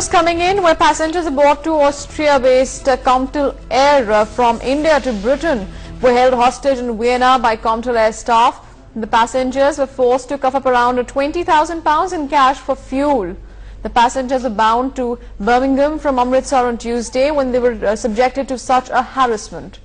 news coming in where passengers aboard two Austria-based Comtel Air from India to Britain were held hostage in Vienna by Comtel Air staff. The passengers were forced to cough up around £20,000 in cash for fuel. The passengers were bound to Birmingham from Amritsar on Tuesday when they were subjected to such a harassment.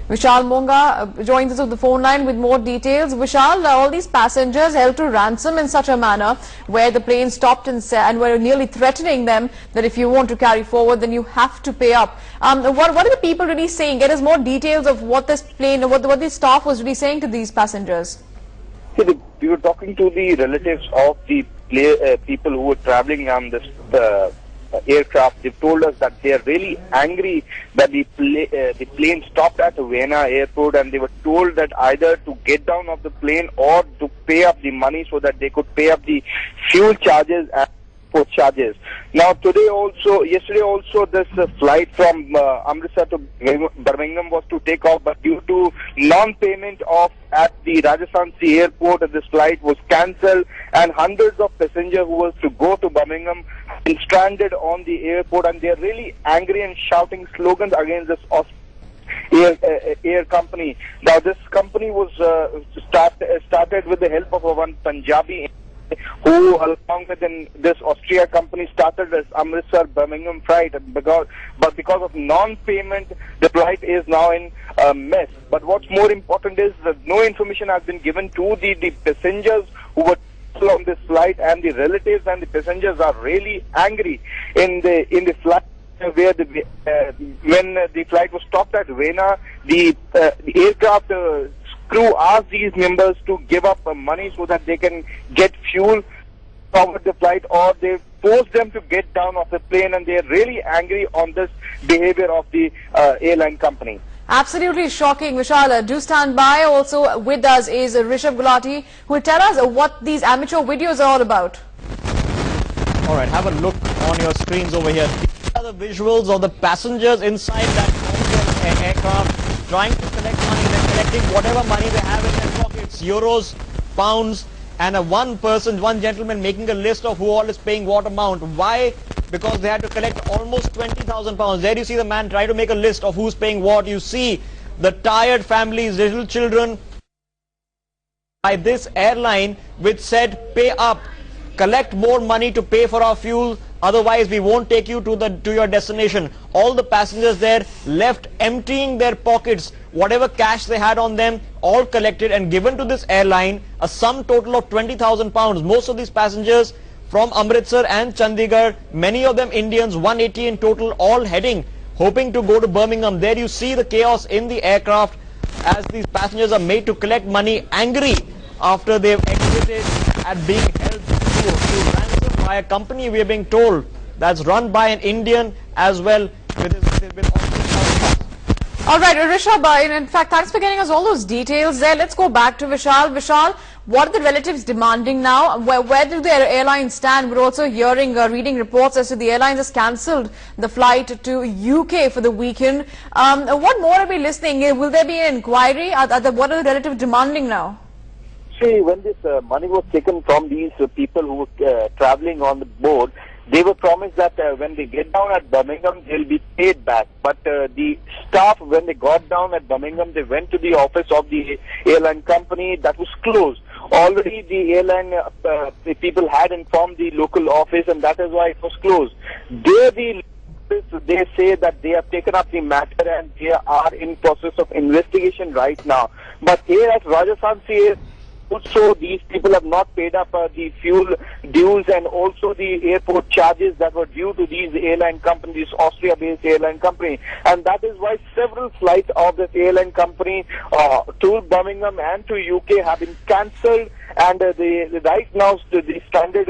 Vishal Monga joins us on the phone line with more details. Vishal, all these passengers held to ransom in such a manner where the plane stopped and were nearly threatening them that if you want to carry forward, then you have to pay up. What are the people really saying? Get us more details of what this plane, what the staff was really saying to these passengers. See, we were talking to the relatives of the people who were traveling on this aircraft. They told us that they are really angry that the plane stopped at Vienna airport, and they were told that either to get down off the plane or to pay up the money so that they could pay up the fuel charges and port charges. Now yesterday also this flight from Amritsar to Birmingham was to take off, but due to non-payment at the Rajasthansi airport, this flight was cancelled, and hundreds of passengers who was to go to Birmingham been stranded on the airport, and they are really angry and shouting slogans against this air company. Now this company was started with the help of one Punjabi who, along with this Austria company, started this Amritsar Birmingham flight. Because of non-payment, the flight is now in a mess. But what's more important is that no information has been given to the passengers who were on this flight, and the relatives and the passengers are really angry in the flight. Where when the flight was stopped at Vienna, the aircraft crew asked these members to give up money so that they can get fuel cover the flight, or they forced them to get down off the plane, and they are really angry on this behavior of the airline company. Absolutely shocking. Vishal, do stand by. Also with us is Rishabh Gulati, who will tell us what these amateur videos are all about. All right, have a look on your screens over here. These are the visuals of the passengers inside that aircraft trying to collect money. They're collecting whatever money they have in their pockets, euros, pounds, and one gentleman making a list of who all is paying what amount. Why? Because they had to collect almost £20,000. There you see the man try to make a list of who's paying what. You see the tired families, little children by this airline which said pay up, collect more money to pay for our fuel, otherwise we won't take you to your destination. All the passengers there left emptying their pockets, whatever cash they had on them, all collected and given to this airline, a sum total of £20,000. Most of these passengers from Amritsar and Chandigarh, many of them Indians, 180 in total, all heading, hoping to go to Birmingham. There you see the chaos in the aircraft as these passengers are made to collect money, angry after they've exited at being held to ransom by a company, we are being told, that's run by an Indian as well. All right, Rishabh, in fact, thanks for getting us all those details there. Let's go back to Vishal. Vishal, what are the relatives demanding now? Where do the airlines stand? We're also hearing, reading reports as to the airlines has cancelled the flight to UK for the weekend. What more are we listening? Will there be an inquiry? What are the relatives demanding now? See, when this money was taken from these people who were traveling on the board, they were promised that when they get down at Birmingham, they'll be paid back. But the staff, when they got down at Birmingham, they went to the office of the airline company that was closed. Already the airline the people had informed the local office, and that is why it was closed. They say that they have taken up the matter and they are in process of investigation right now. But here at Rajasthansi, also these people have not paid up the fuel dues and also the airport charges that were due to these airline companies, Austria-based airline company, and that is why several flights of this airline company to Birmingham and to UK have been cancelled. And right now the stranded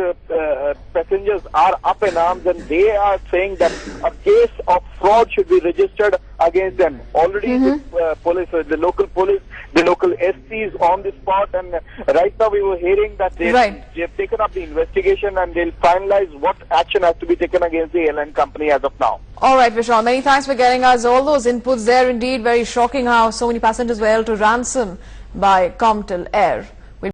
passengers are up in arms, and they are saying that a case of fraud should be registered against them. Already the police, the local police, the local SPs on the spot, and right now we were hearing that they have taken up the investigation and they'll finalize what action has to be taken against the airline company as of now. All right, Vishal, many thanks for getting us all those inputs there. Indeed, very shocking how so many passengers were held to ransom by Comtel Air.